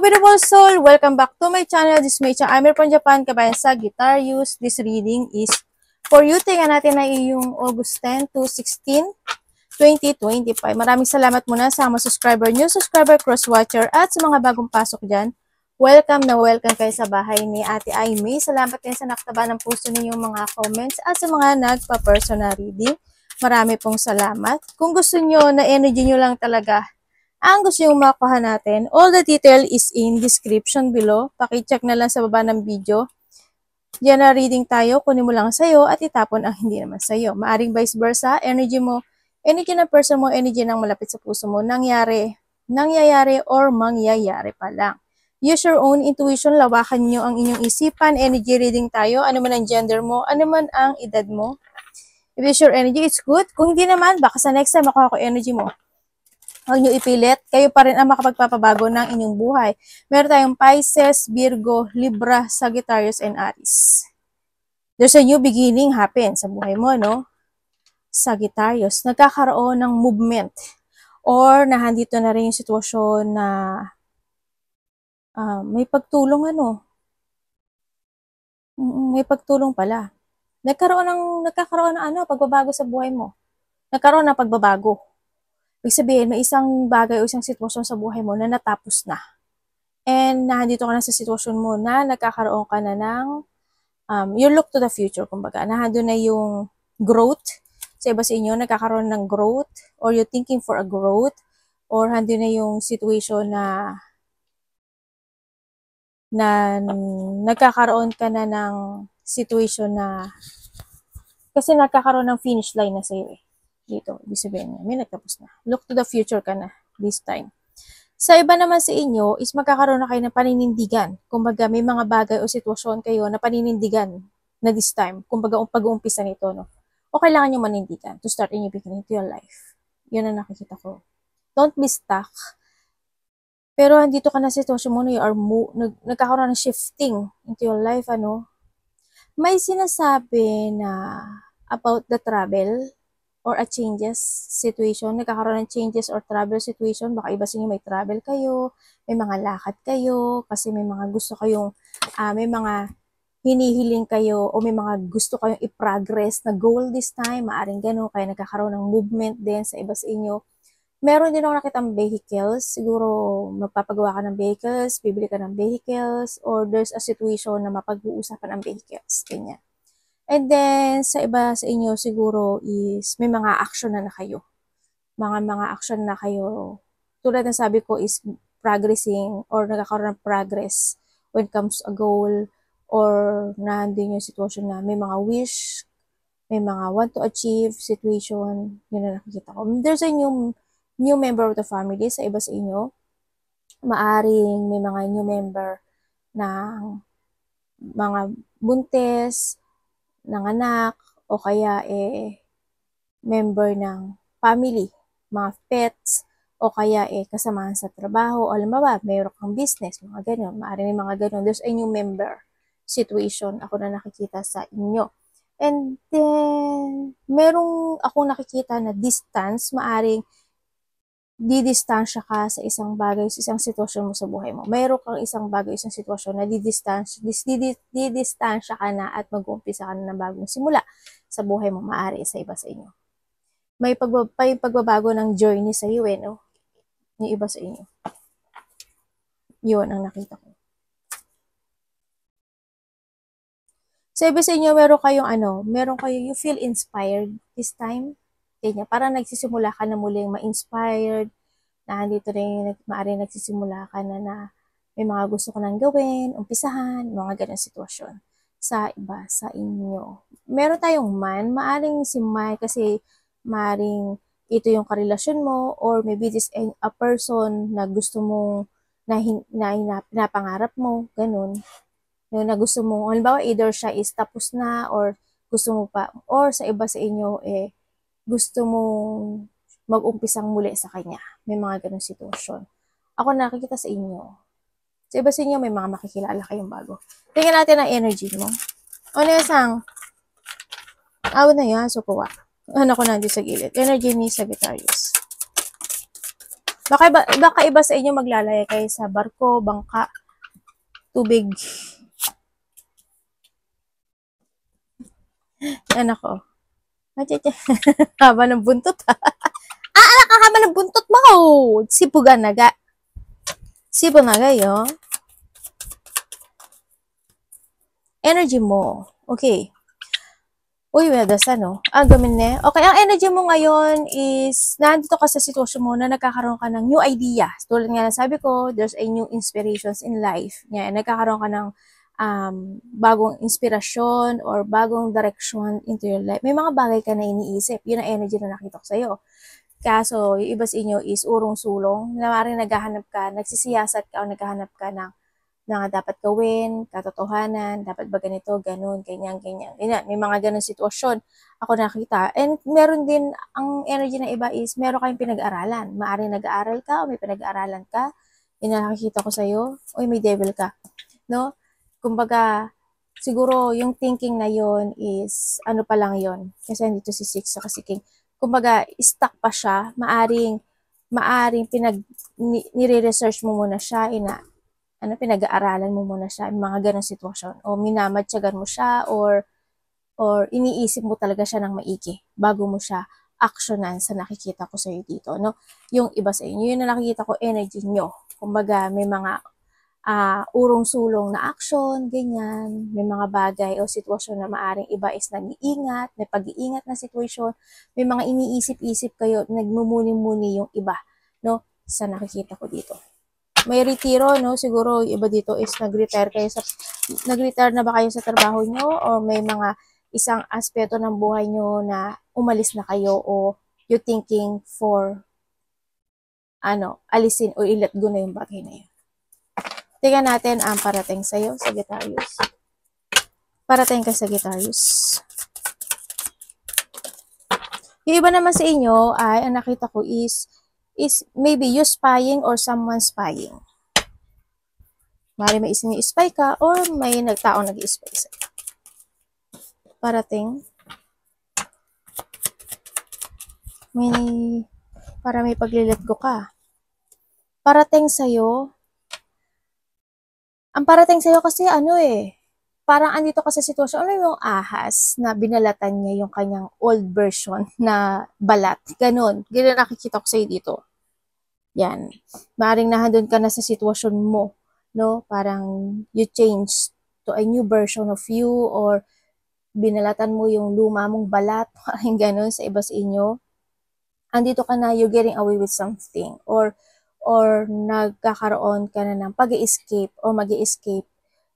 beautiful soul! Welcome back to my channel. This is Meicha. I'm here from Japan, kabayan sa Sagittarius. This reading is for you. Tingnan natin na yung August 10 to 16, 2025. Maraming salamat muna sa mga subscriber, new subscriber, cross-watcher, at sa mga bagong pasok dyan. Welcome na welcome kayo sa bahay ni Ate Aimee. Salamat din sa naktaba ng puso ninyong mga comments at sa mga nagpa-personal reading. Marami pong salamat. Kung gusto nyo na energy nyo lang talaga ang gusto yung makuha natin, all the detail is in description below. Paki-check na lang sa baba ng video. Diyan na reading tayo, kunin mo lang sa'yo at itapon ang hindi naman sa'yo. Maaring vice versa, energy mo, energy ng person mo, energy ng malapit sa puso mo, nangyayari or mangyayari pa lang. Use your own intuition, lawakan nyo ang inyong isipan, energy reading tayo, ano man ang gender mo, ano man ang edad mo. If it's your energy, it's good. Kung hindi naman, baka sa next time makuha ko energy mo. Huwag nyo ipilit, kayo pa rin ang makapagpapabago ng inyong buhay. Meron tayong Pisces, Virgo, Libra, Sagittarius, and Aries. There's a new beginning happen sa buhay mo, no? Sagittarius, nagkakaroon ng movement. Or nahandito na rin yung sitwasyon na may pagtulong, may pagtulong pala. Nagkakaroon ng pagbabago sa buhay mo. Nagkaroon ng pagbabago. Ibig sabihin, may isang bagay o isang sitwasyon sa buhay mo na natapos na. And nandito ka na sa sitwasyon mo na nagkakaroon ka na ng, you look to the future, kumbaga. Nandun na yung growth. Sa iba sa inyo, nagkakaroon ng growth, or you're thinking for a growth, or nandun na yung situation na nagkakaroon ka na ng situation na, kasi nagkakaroon ng finish line na sa'yo eh. Dito, ibig sabihin, may nagtapos na. Look to the future ka na this time. Sa iba naman sa inyo, is magkakaroon na kayo ng paninindigan. Kumbaga, may mga bagay o sitwasyon kayo na paninindigan na this time. Kumbaga, pag-uumpisa nito, no? O kailangan nyo manindigan to start a new beginning to your life. Yun ang nakikita ko. Don't be stuck. Pero andito ka na sa sitwasyon mo, you are nagkakaroon ng shifting into your life, May sinasabi na about the travel, or a changes situation, nagkakaroon ng changes or travel situation, baka iba sa inyo may travel kayo, may mga lakad kayo, kasi may mga gusto kayong, may mga hinihiling kayo, o may mga gusto kayong i-progress na goal this time, maaring gano'n, kaya nagkakaroon ng movement din sa iba sa inyo. Meron din ako nakitang vehicles, siguro magpapagawa ka ng vehicles, bibili ka ng vehicles, or there's a situation na mapag-uusapan ang vehicles, ganyan. And then, sa iba sa inyo siguro is may mga action na kayo. Mga action na kayo. Tulad ng sabi ko is progressing or nagkakaroon ng progress when it comes to a goal, or nandun yung sitwasyon na may mga wish, may mga want to achieve situation. Yun na nakikita ko. There's a new member of the family sa iba sa inyo. Maaring may mga new member na mga buntes, ng anak, o kaya member ng family, mga pets, o kaya kasamahan sa trabaho, o alam mo ba, mayroon kang business, mga ganun, maaaring may mga ganun. There's a new member situation ako na nakikita sa inyo. And then, merong ako nakikita na distance, maaring didistansya ka sa isang bagay, sa isang sitwasyon mo sa buhay mo. Mayroon kang isang bagay, isang sitwasyon na didistansya ka na at mag-uumpisa ka na ng bagong simula sa buhay mo, maaari sa iba sa inyo. May pagbabago ng journey sa iyo, no? Yung iba sa inyo. Yun ang nakita ko. Sa iba sa inyo, meron kayong, you feel inspired this time. Kanya, parang nagsisimula ka na muling ma-inspired, na dito rin maaaring nagsisimula ka na may mga gusto ko nang gawin, umpisahan, mga ganang sitwasyon sa iba sa inyo. Meron tayong man, maaaring si man kasi maaaring ito yung karelasyon mo, or maybe this a person na gusto mong na pinapangarap mo, ganun. Na gusto mo, halimbawa either siya is tapos na, or gusto mo pa, or sa iba sa inyo gusto mong mag-umpisang muli sa kanya. May mga ganun sitwasyon. Ako nakikita sa inyo. Sa iba sa inyo, may mga makikilala kayong bago. Tingnan natin ang energy mo. Ano yung isang? Awad na yan, so kuha. Ano ko nandito sa gilid. Energy ni Sagittarius. Baka iba sa inyo maglalaya kayo sa barko, bangka, tubig. Anak ko. Haba ng buntot ha. Anak ka haba ng buntot mo. Sipugan na ga. Sipo na gayo. Energy mo. Okay. Uy, wedas no? Gamin ne. Okay, ang energy mo ngayon is, nandito ka sa sitwasyon mo na nagkakaroon ka ng new idea. Tulad nga sabi ko, there's a new inspirations in life. Yan, nagkakaroon ka ng bagong inspirasyon or bagong direction into your life. May mga bagay ka na iniisip. Yun ang energy na nakita ko sa'yo. Kaso, yung iba sa inyo is urong-sulong. Na maaaring naghahanap ka, nagsisiyasat ka o naghahanap ka ng na dapat gawin, katotohanan, dapat ba ganito, ganun, ganyan. May mga ganun sitwasyon ako nakita. And meron din, ang energy ng iba is, meron kayong pinag-aralan. Maaaring nag-aaral ka o may pinag-aralan ka. Yun na nakikita ko sa'yo. Uy, may devil ka. No? Kumbaga, siguro yung thinking na yon is, ano pa lang yon. Kasi nandito si Six sa si King. Kumbaga, stuck pa siya. Maaring nire-research mo muna siya, pinag-aaralan mo muna siya, mga ganong sitwasyon. O minamatyagan mo siya, or iniisip mo talaga siya ng maigi bago mo siya actionan sa nakikita ko sa iyo dito, no? Yung iba sa inyo, yun na nakikita ko, energy nyo. Kumbaga, may mga urong-sulong na action, ganyan. May mga bagay o sitwasyon na maaring iba is nag-iingat, may pag-iingat na sitwasyon. May mga iniisip-isip kayo, nagmumuni-muni yung iba, no? Sa nakikita ko dito. May retiro, no? Siguro iba dito is nag-retire na ba kayo sa trabaho nyo, o may mga isang aspeto ng buhay nyo na umalis na kayo, o you thinking for alisin o i-let go na yung bagay na yun. Tingnan natin ang parating sa'yo, Sagittarius. Parating ka, Sagittarius. Yung iba naman sa inyo ay, ang nakita ko is maybe you spying or someone spying. Mari may isini-spy ka or may nagtaong nag-i-spy sa'yo. Parating. Para may paglilet go ka. Parating sa'yo. Ang parating sa'yo kasi parang andito ka sa sitwasyon, yung ahas na binalatan niya yung kanyang old version na balat. Ganon nakikita ko sa'yo dito. Yan. Maring nahandun ka na sa sitwasyon mo, no? Parang you change to a new version of you, or binalatan mo yung luma mong balat, parang ganun sa iba sa inyo. Andito ka na, you're getting away with something, or nagkakaroon ka na ng pag-escape o mag-escape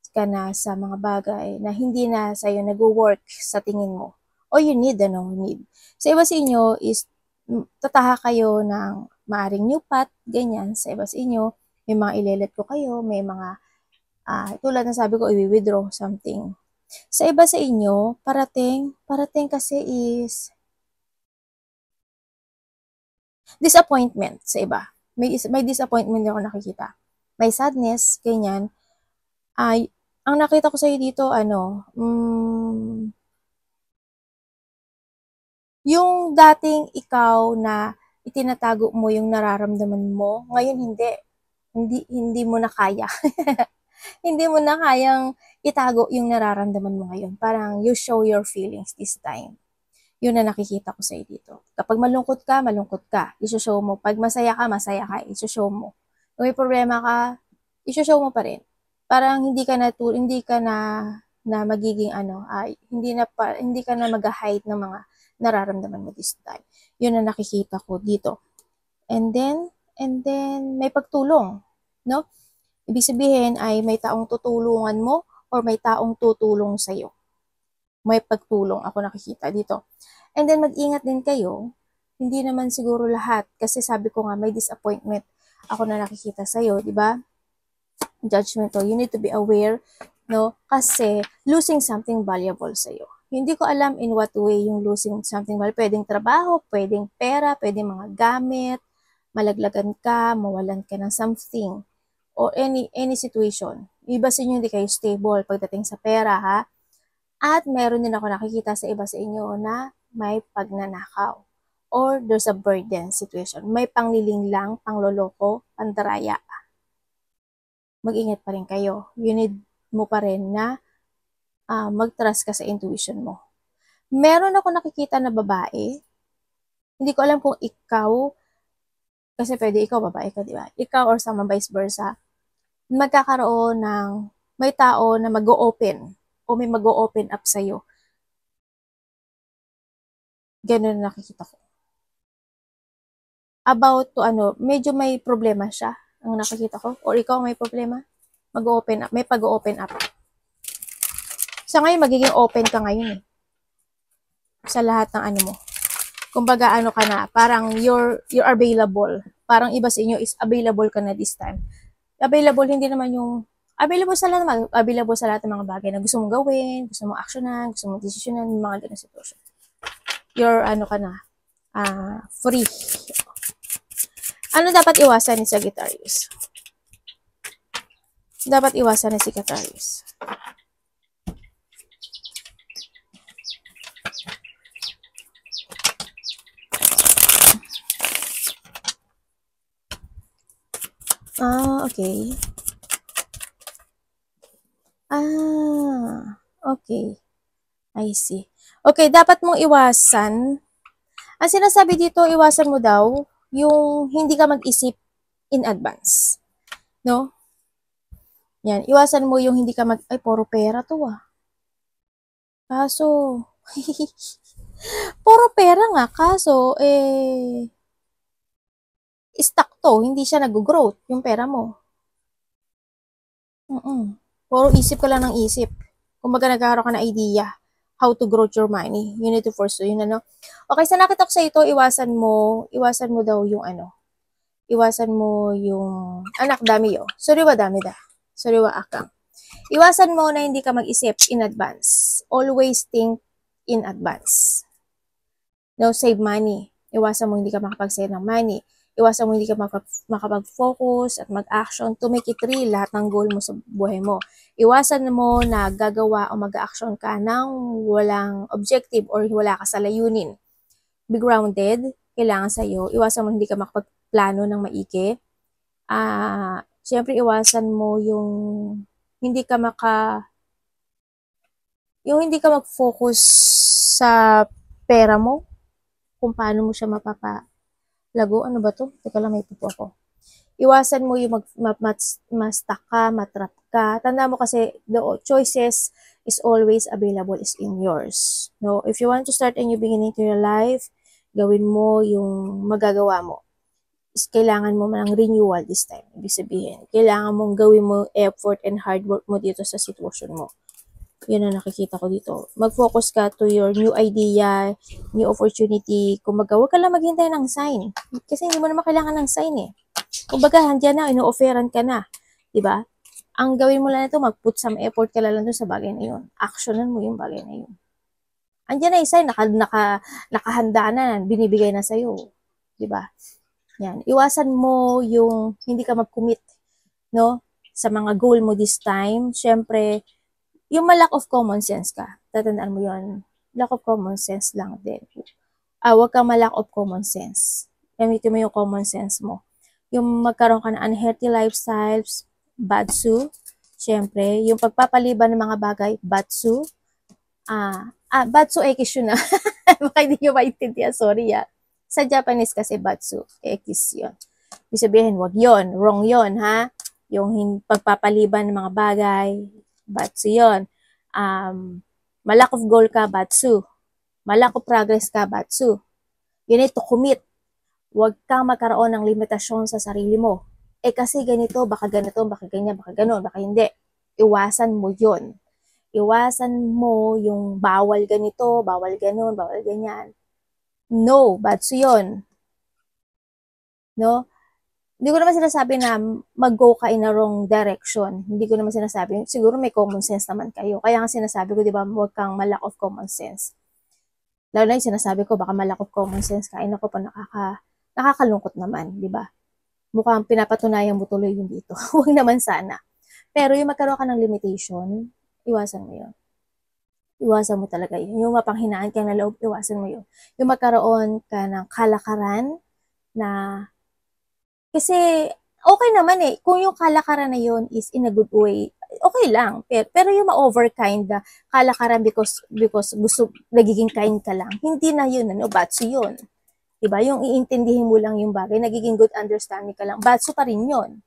ka na sa mga bagay na hindi na sa'yo nag-work sa tingin mo. O you need. Sa iba sa inyo is tataha kayo ng maaring new path, ganyan. Sa iba sa inyo, may mga ilelet ko kayo, may mga, tulad na sabi ko, i-withdraw something. Sa iba sa inyo, parating kasi is disappointment sa iba. May disappointment ako nakikita. May sadness, ganyan. Ang nakita ko sa iyo dito, yung dating ikaw na itinatago mo yung nararamdaman mo, ngayon hindi mo na kaya. Hindi mo na kayang itago yung nararamdaman mo ngayon. Parang you show your feelings this time. Yun na nakikita ko sa iyo dito. Kapag malungkot ka, isushow mo. Pag masaya ka, isushow mo. Kung may problema ka, isushow mo pa rin. Parang hindi ka na magiging hindi ka na mag-hide ng mga nararamdaman mo this time. Yun na nakikita ko dito. And then may pagtulong, no? Ibig sabihin ay may taong tutulungan mo or may taong tutulong sa'yo. May pagtulong ako nakikita dito. And then mag-ingat din kayo. Hindi naman siguro lahat, kasi sabi ko nga may disappointment ako na nakikita sa'yo, di ba? Judgment to. You need to be aware, no? Kasi losing something valuable sa'yo. Hindi ko alam in what way yung losing something valuable. Pwedeng trabaho, pwedeng pera, pwedeng mga gamit, malaglagan ka, mawalan ka ng something, or any situation. Iba sa inyo, hindi kayo stable pagdating sa pera, ha? At meron din ako nakikita sa iba sa inyo na may pagnanakaw. or there's a burden situation. May panglilinglang, pangloloko, pandaraya. Mag-ingat pa rin kayo. You need mo pa rin na mag-trust ka sa intuition mo. Meron ako nakikita na babae. Hindi ko alam kung ikaw, kasi pwede ikaw, babae ka, di ba? Ikaw or someone vice versa, magkakaroon ng, may tao na mag-o-open o may mag-o-open up sa'yo. Ganun nakikita ko. About to medyo may problema siya, ang nakikita ko. Or ikaw may problema, mag-open up, may pag-open up. Sa ngayon, magiging open ka ngayon eh. Sa lahat ng mo. Kumbaga ka na, parang you're available. Parang iba sa inyo is available ka na this time. Available, hindi naman yung, available sa lahat ng mga bagay na gusto mong gawin, gusto mong actionan, gusto mong desisyonan, yung mga ganang sitwasyon. You're ka na, free. Ano dapat iwasan ni Sagittarius? Dapat iwasan ni Sagittarius. Okay. Okay. I see. Okay, dapat mong iwasan. Ang sinasabi dito, iwasan mo daw yung hindi ka mag-isip in advance. No? Yan, iwasan mo yung hindi ka ay, puro pera to Kaso, puro pera nga, kaso, stuck to, hindi siya nag-growth, yung pera mo. Puro isip ka lang ng isip. Kumbaga nagkakaroon ka ng idea how to grow your money. You need to pursue yun, Okay, sa nakita ko sa ito, iwasan mo daw yung iwasan mo yung, anak, dami Suriwa dami da. Suriwa akang. Iwasan mo na hindi ka mag-isip in advance. Always think in advance. No, save money. Iwasan mo hindi ka makapag-save ng money. Iwasan mo hindi ka makapag-focus at mag-action to make it real lahat ng goal mo sa buhay mo. Iwasan mo na gagawa o mag-action ka ng walang objective or wala ka sa layunin. Be grounded, kailangan sa'yo. Iwasan mo hindi ka makapagplano ng maiki. Siyempre, iwasan mo yung hindi ka mag-focus sa pera mo, kung paano mo siya mapapalago. Ano ba to? Teka lang, may pupo ako. Iwasan mo yung ma-stuck ka, matrap ka. Tanda mo kasi, the choices is always available is in yours. No? If you want to start a new beginning to your life, gawin mo yung magagawa mo. Is kailangan mo ng renewal this time. Ibig sabihin, kailangan mong gawin mo effort and hard work mo dito sa sitwasyon mo. Yun ang nakikita ko dito. Mag-focus ka to your new idea, new opportunity. Kumbaga, huwag ka lang maghintay ng sign. Kasi hindi mo naman kailangan ng sign eh. Kumbaga, handyan na, ino-offeran ka na. Diba? Ang gawin mo lang ito, mag-put some effort ka lang doon sa bagay na yun. Actionan mo yung bagay na yun. Andyan na yung sign, nakahanda na, binibigay na sa'yo. Diba? Yan. Iwasan mo yung hindi ka mag-commit, no? Sa mga goal mo this time. Siyempre, yung lack of common sense ka. Tatandaan mo yun. Lack of common sense lang din. Huwag kang lack of common sense. Gamitin mo yung common sense mo. Yung magkaroon ka ng unhealthy lifestyles, batsu. Siyempre, yung pagpapaliban ng mga bagay, batsu. Batsu ekis yun na. Baka hindi nyo maintindihan, sorry Sa Japanese kasi batsu, ekis yun. Ibig sabihin, wag yun, wrong yun, ha? Yung pagpapaliban ng mga bagay, batsu yun. Malack of goal ka, batsu. Malack of progress ka, batsu. You need to commit. Huwag kang magkaroon ng limitasyon sa sarili mo. Kasi ganito, baka ganito, baka ganyan, baka ganon, baka hindi. Iwasan mo yun. Iwasan mo yung bawal ganito, bawal ganon, bawal ganyan. No, batsu yun. No? Hindi ko naman sinasabi na mag-go ka in a wrong direction. Hindi ko naman sinasabi. Siguro may common sense naman kayo. Kaya nga sinasabi ko, di ba, huwag kang malack of common sense. Lalo na yung sinasabi ko, baka malack of common sense ka. Ay, naku pa, nakakalungkot naman, di ba? Mukhang pinapatunayan mo tuloy yung dito. Huwag naman sana. Pero yung magkaroon ka ng limitation, iwasan mo yun. Iwasan mo talaga yun. Yung mapanghinaan ka na loob, iwasan mo yun. Yung magkaroon ka ng kalakaran na, kasi okay naman eh, kung yung kalakaran na yun is in a good way, okay lang. Pero yung ma-overkind na kalakaran because gusto, nagiging kind ka lang, hindi na yun, batso yun. Diba? Yung iintindihin mo lang yung bagay, nagiging good understanding ka lang, batso pa rin yun.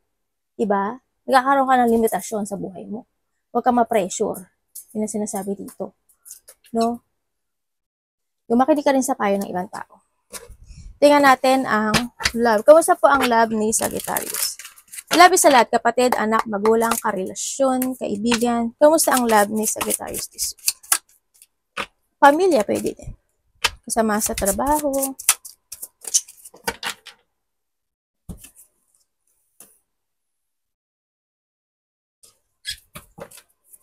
Diba? Nagkakaroon ka ng limitasyon sa buhay mo. Huwag ka ma-pressure. Yun ang sinasabi dito. No? Yung makinig ka rin sa payo ng ibang tao. Tingnan natin ang love. Kamusta po ang love ni Sagittarius? Love sa lahat, kapatid, anak, magulang, karelasyon, kaibigan. Kamusta ang love ni Sagittarius this week? Pamilya, pwede din. Kasama sa trabaho.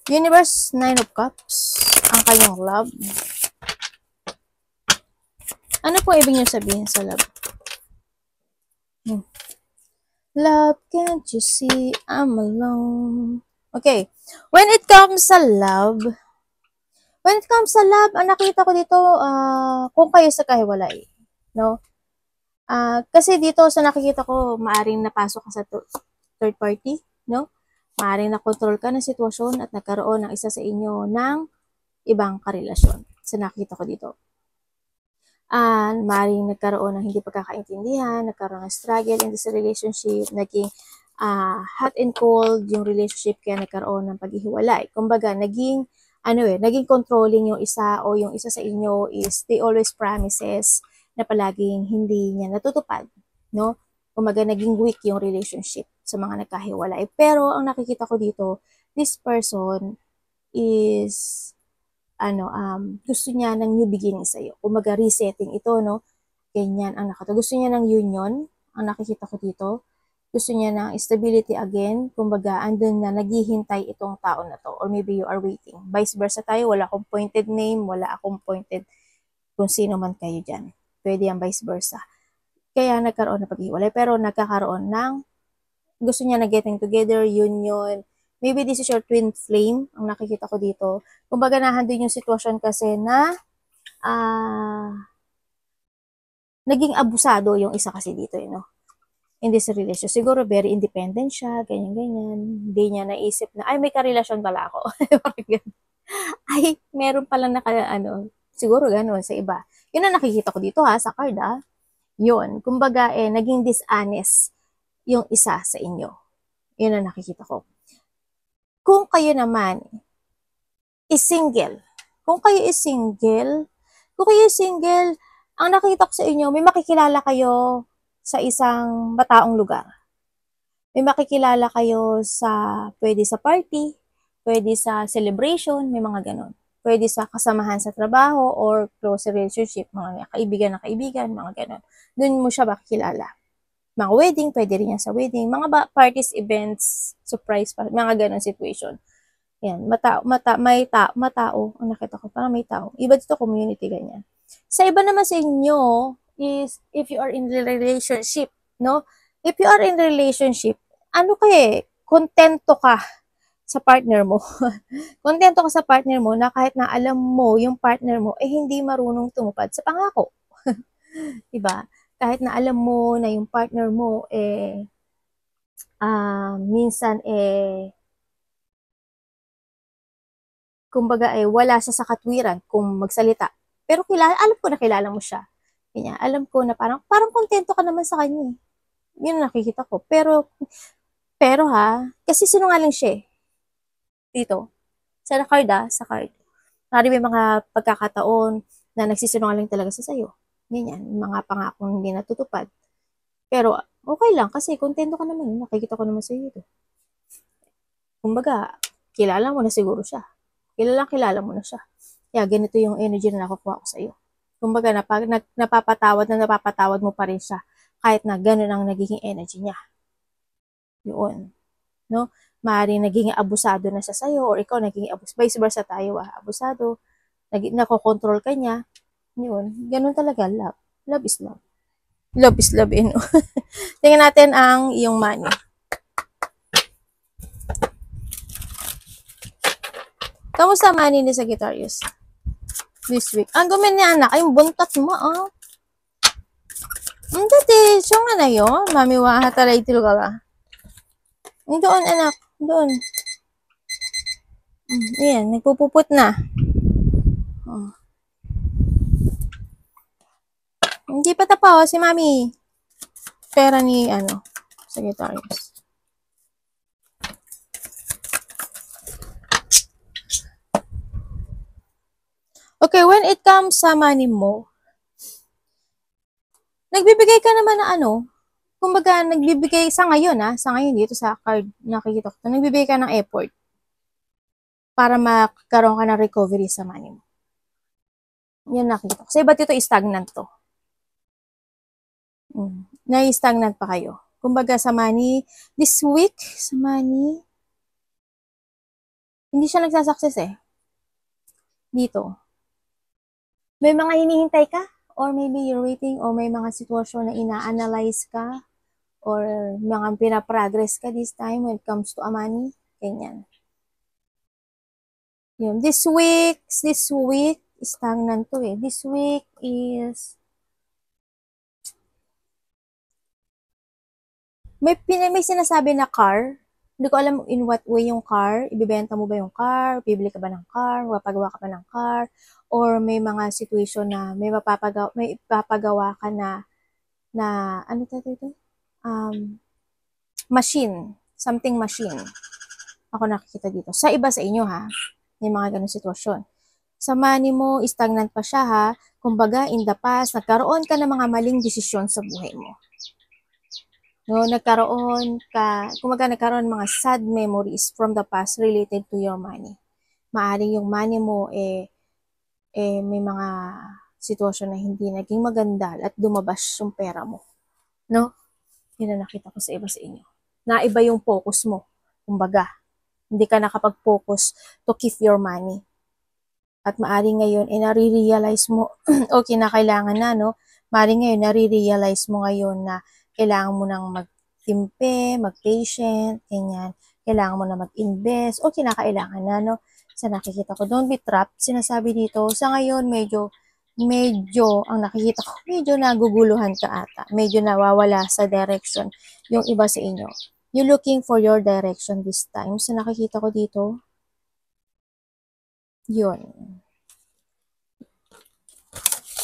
Universe, 9 of Cups, ang kanyang love. Ano po ibig niyo sabihin sa love? Love, can't you see I'm alone? Okay. When it comes sa love, ang nakita ko dito, kung kayo sa kahiwalay, no? Kasi dito sa nakikita ko, maaring napasok ka sa third party, no? Maaring nakontrol ka ng sitwasyon at nagkaroon ng isa sa inyo ng ibang karelasyon. Sa nakita ko dito. Maaring nagkaroon ng hindi pagkakaintindihan, nagkaroon ng struggle in this relationship, naging hot and cold yung relationship, kaya nagkaroon ng paghihiwalay. Kumbaga, naging controlling yung isa, o yung isa sa inyo is they always promises na palaging hindi niya natutupad, no? Kumbaga, naging weak yung relationship sa mga nagkahiwalay. Pero ang nakikita ko dito, this person is gusto niya ng new beginning sa'yo. Kumbaga, resetting ito, no? Ganyan ang nakita. Gusto niya ng union, ang nakikita ko dito. Gusto niya ng stability again. Kumbaga, andun na, naghihintay itong tao na to. Or maybe you are waiting. Vice versa tayo, wala akong pointed name, wala akong pointed kung sino man kayo dyan. Pwede yan vice versa. Kaya nagkaroon ng paghiwalay, pero nagkakaroon ng, gusto niya na getting together, union. Maybe this is your twin flame, ang nakikita ko dito. Kumbaga, nahandun yung sitwasyon kasi na naging abusado yung isa kasi dito, in this relationship. Siguro very independent siya, ganyan-ganyan. Hindi niya naisip na, ay, may karelasyon pala ako. Ay, meron pala siguro gano'n sa iba. Yun ang nakikita ko dito sa card Yun, kumbaga naging dishonest yung isa sa inyo. Yun ang nakikita ko. Kung kayo naman is single, ang nakikita ko sa inyo, may makikilala kayo sa isang mataong lugar. May makikilala kayo pwede sa party, pwede sa celebration, may mga ganon. Pwede sa kasamahan sa trabaho or close relationship, mga kaibigan na kaibigan, mga ganon. Doon mo siya makikilala. Mga wedding, pwede rin yan sa wedding. Mga parties, events, surprise, mga ganon situation. Yan, matao, ang nakita ko, parang may tao. Iba dito, community, ganyan. Sa iba naman sa inyo, is if you are in relationship, no? If you are in relationship, kontento ka sa partner mo. Kontento ka sa partner mo na kahit na alam mo yung partner mo, hindi marunong tumupad sa pangako. Diba? Kahit na alam mo na yung partner mo, minsan, kumbaga wala siya sa katwiran kung magsalita. Pero alam ko na kilala mo siya. Kanya, alam ko na parang kontento ka naman sa kanya. Yun ang nakikita ko. Pero kasi sinungaling siya dito. Sa card. May mga pagkakataon na nagsisinungaling talaga sa sayo. Ganyan, mga pangakong hindi natutupad. Pero okay lang kasi kontento ka naman. Nakikita ko naman sa iyo ito. Kumbaga, kilala mo na siguro siya. Kilala mo na siya. Kaya ganito yung energy na nakukuha ko sa iyo. Kumbaga, napapatawad mo pa rin siya kahit na ganun ang nagiging energy niya. Yun. No? Maaaring naging abusado na siya sa'yo or ikaw naging vice versa tayo abusado, nakokontrol ka niya. Yun. Ganun talaga, love. Love is love. Love is love, Tingnan natin ang iyong money. Kamusta money ni Sagittarius? this week. Ang dumi niya, anak. Ay, buntot mo, ah. Ang dati, siya nga na yun. Mami, wahatalay tilo ka ba? Doon, anak. Doon. Ayan, nagpupuput na. Oh. Hindi pa tapaw si Mami. Pera ni, Sagittarius. Okay, when it comes sa money mo, nagbibigay ka naman na kumbaga, nagbibigay sa ngayon dito sa card, nakikita ko, nagbibigay ka ng effort para magkaroon ka ng recovery sa money mo. Yan nakikita ko. Kasi ba't ito stagnant to? Na-stagnant pa kayo. Kumbaga sa money, this week, sa money, hindi siya nagsasucess eh. Dito. May mga hinihintay ka? Or maybe you're waiting, or may mga sitwasyon na ina-analyze ka, or mga pinaprogress ka this time when it comes to a money. Ganyan. Yun. This week, stagnant to eh. This week is, may sinasabi na car. Hindi ko alam in what way yung car. Ibibenta mo ba yung car? Bibili ka ba ng car? Mapapagawa ka ba ng car? Or may mga situation na may ipapagawa ka na ano ito? Machine. Something machine. Ako nakikita dito. Sa iba sa inyo ha. May mga ganun sitwasyon. Sa money mo, stagnant pa siya ha. Kumbaga, in the past, nagkaroon ka ng mga maling desisyon sa buhay mo. No, nagkaroon mga sad memories from the past related to your money. Maaring yung money mo may mga sitwasyon na hindi naging maganda at dumabas yung pera mo. No? Yun na nakita ko sa iba sa inyo. Naiba yung focus mo. Kumbaga, hindi ka nakapag-focus to keep your money. At maaring ngayon, nare-realize mo, o kinakailangan na, no? Maaring ngayon, nare-realize mo ngayon na kailangan mo nang mag-timpe, mag-patient, ganyan. Kailangan mo na mag-invest, o kinakailangan na, no? Sa nakikita ko, don't be trapped. Sinasabi dito, sa ngayon, medyo, ang nakikita ko, medyo naguguluhan ka ata. Medyo nawawala sa direction yung iba sa inyo. You're looking for your direction this time. Sa nakikita ko dito, yun.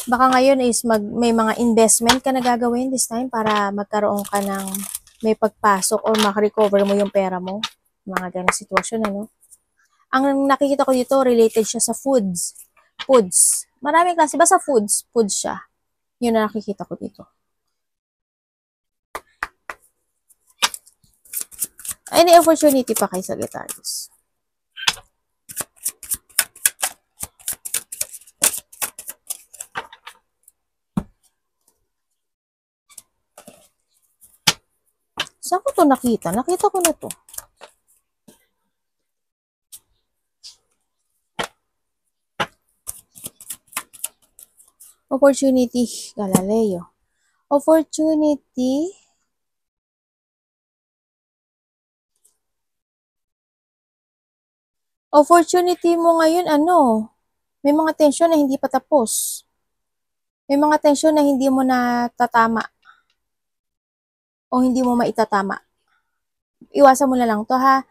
Baka ngayon is may mga investment ka na gagawin this time para magkaroon ka ng may pagpasok or makarecover mo yung pera mo. Mga ganang sitwasyon, ano? Ang nakikita ko dito, related siya sa foods. Foods. Maraming klase. Basta foods. Foods siya. Yun na nakikita ko dito. Any opportunity pa kay Sagittarius? Saan ko to nakita? Nakita ko na to. Opportunity, Galileo. Opportunity. Opportunity mo ngayon, may mga tensyon na hindi pa tapos. May mga tensyon na hindi mo natatama. O hindi mo maitatama. Iwasan mo na lang to ha.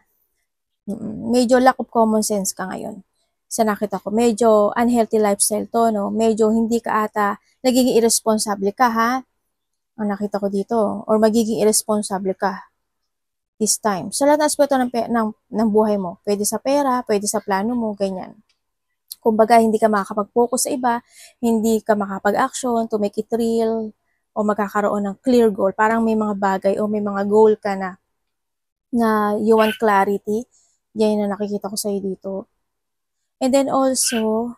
Medyo lack of common sense ka ngayon. Sa nakita ko, medyo unhealthy lifestyle to, no? Medyo hindi ka ata, nagiging irresponsible ka, ha? Ang nakita ko dito. Or magiging irresponsible ka this time. Sa lahat ng aspeto ng buhay mo. Pwede sa pera, pwede sa plano mo, ganyan. Kumbaga, hindi ka makakapag-focus sa iba, hindi ka makapag-action to make it real, o magkakaroon ng clear goal. Parang may mga bagay o may mga goal ka na you want clarity. Yan na nakikita ko sa'yo dito. And then also,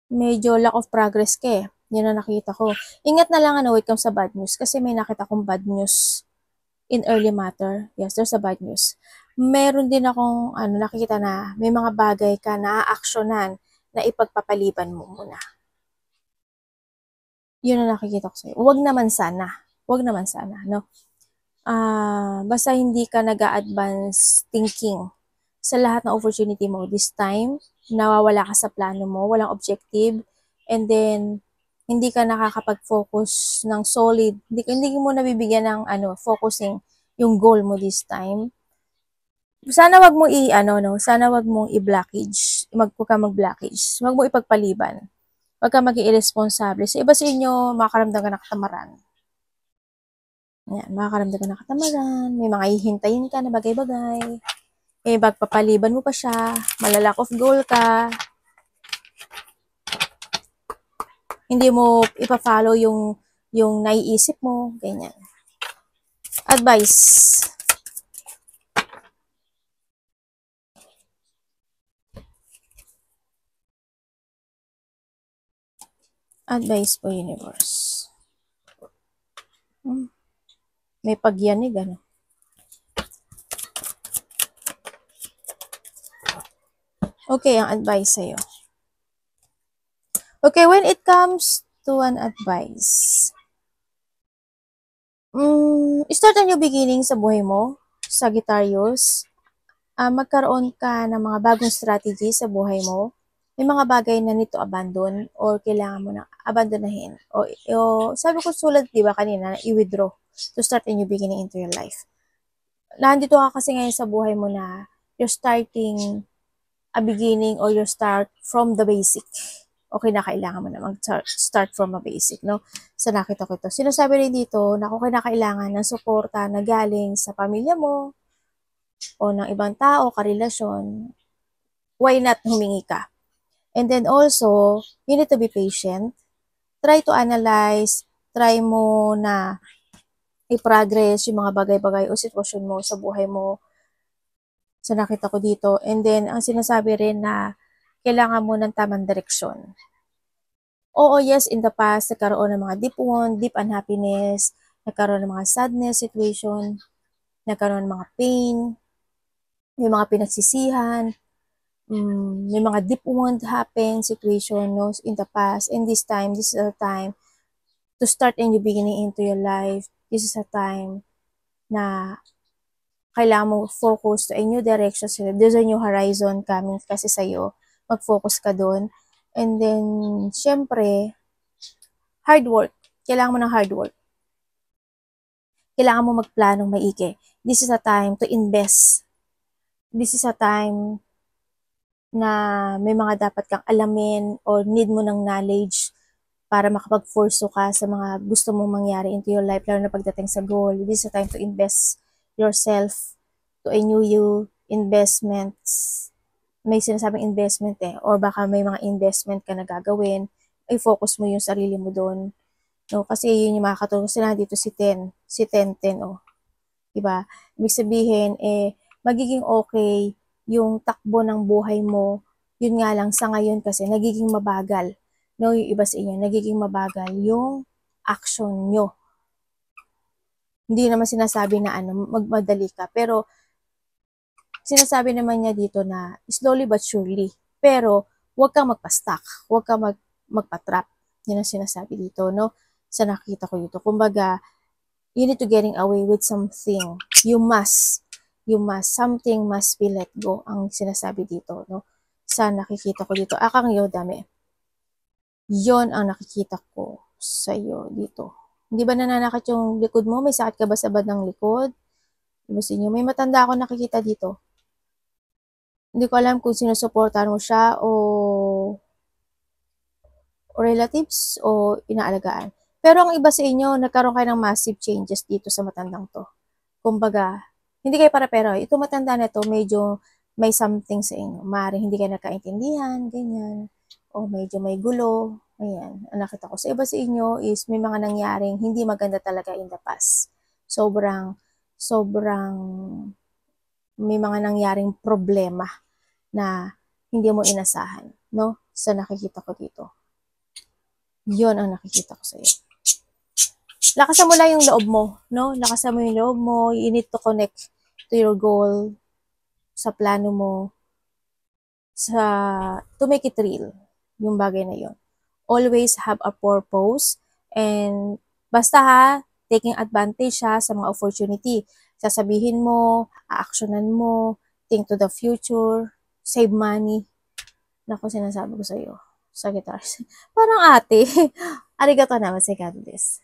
medyo lack of progress ka eh. Yan na nakita ko. Ingat na lang when it comes sa bad news. Kasi may nakita kong bad news in early matter. Yes, there's a bad news. Meron din akong nakikita na may mga bagay ka na aaksyonan na ipagpapaliban mo muna. Yun na nakikita ko sa'yo. Huwag naman sana. No? Basta hindi ka nag-a-advance thinking sa lahat ng opportunity mo. This time, nawawala ka sa plano mo, walang objective, and then, hindi ka nakakapag-focus ng solid, hindi mo nabibigyan ng focusing yung goal mo this time. Sana wag mo sana wag mong i-blockage, wag ka mag-blockage, wag mo ipagpaliban. Wag ka maging irresponsible. Sa iba sa inyo, makakaramdam ka ng katamaran. Yan, makakaramdam ka ng katamaran, may mga hihintayin ka na bagay-bagay, may pagpapaliban mo pa siya, malalack of goal ka, hindi mo ipa-follow yung naiisip mo, ganyan. Advice. Advice po, universe. May pagyanig, Okay, ang advice sa'yo. Okay, when it comes to an advice, start a new beginning sa buhay mo, Sagittarius. Magkaroon ka ng mga bagong strategy sa buhay mo. May mga bagay na need to abandon or kailangan mo na abandonahin. O sabi ko sulat, di ba kanina, na i-withdraw to start a new beginning into your life. Nandito ka kasi ngayon sa buhay mo na you're starting a beginning or you start from the basic. Okay na kailangan mo na mag-start from a basic, no? Sa nakita ko ito. Sinasabi rin dito na kung kailangan ng suporta na galing sa pamilya mo o ng ibang tao, karelasyon, why not humingi ka? And then also, you need to be patient. Try to analyze, try mo na i-progress yung mga bagay-bagay o sitwasyon mo sa buhay mo sa nakita ko dito. And then, ang sinasabi rin na kailangan mo ng tamang direksyon. Oo, yes, in the past, nagkaroon ng mga deep wound, deep unhappiness, nagkaroon ng mga sadness situation, nagkaroon ng mga pain, may mga pinagsisihan, may mga deep wound happen situation, no, in the past. And this is a time to start a new beginning into your life. This is a time na kailangan mo focus to a new direction. So, there's a new horizon coming kasi sa'yo. Mag-focus ka doon. And then, syempre, hard work. Kailangan mo ng hard work. Kailangan mo magplanong maigi. This is a time to invest. This is a time na may mga dapat kang alamin or need mo ng knowledge para makapag-force ka sa mga gusto mong mangyari into your life, lalo na pagdating sa goal. This is a time to invest yourself to a new investments. May sinasabing investment or baka may mga investment ka na gagawin, ay focus mo yung sarili mo doon. No, kasi yun yung makakatulong. Kasi dito si 10, diba? Ibig sabihin, magiging okay yung takbo ng buhay mo. Yun nga lang sa ngayon kasi nagiging mabagal. No, yung iba sa inyo, nagiging mabagal yung action nyo. Hindi naman sinasabi na magmadali ka, pero sinasabi naman niya dito na slowly but surely. Pero huwag kang magpa-stuck, huwag kang magpa-trap. Yun ang sinasabi dito, no? Sa nakita ko dito. Kumbaga, you need to getting away with something. Something must be let go, ang sinasabi dito, no? Sa nakikita ko dito. Akang Yodame. Yon ang nakikita ko sa iyo dito. Hindi ba nananakit yung likod mo? May sakit ka ba sa bandang likod? Ibusin nyo. May matanda ako nakikita dito. Hindi ko alam kung sinusuportahan mo siya o relatives o inaalagaan. Pero ang iba sa inyo, nagkaroon kayo ng massive changes dito sa matandang to. Kumbaga, hindi kayo para-pero. Ito matanda na to, medyo may something sa inyo. Maaaring hindi kayo nagkaintindihan, ganyan. O medyo may gulo. Ayan, ang nakita ko sa iba sa inyo is may mga nangyaring hindi maganda talaga in the past. Sobrang may mga nangyaring problema na hindi mo inasahan, no? Sa nakikita ko dito. Yon ang nakikita ko sa iyo. Lakasan mo lang yung loob mo, no? Lakasan mo yung loob mo. You need to connect to your goal, sa plano mo, to make it real, yung bagay na yon. Always have a purpose, and basta taking advantage sa mga opportunity. Sasabihin mo, aaksyonan mo, think to the future, save money. Naku, sinasabi ko sa'yo, Sagittarius. Parang ate. Arigato naman, God bless.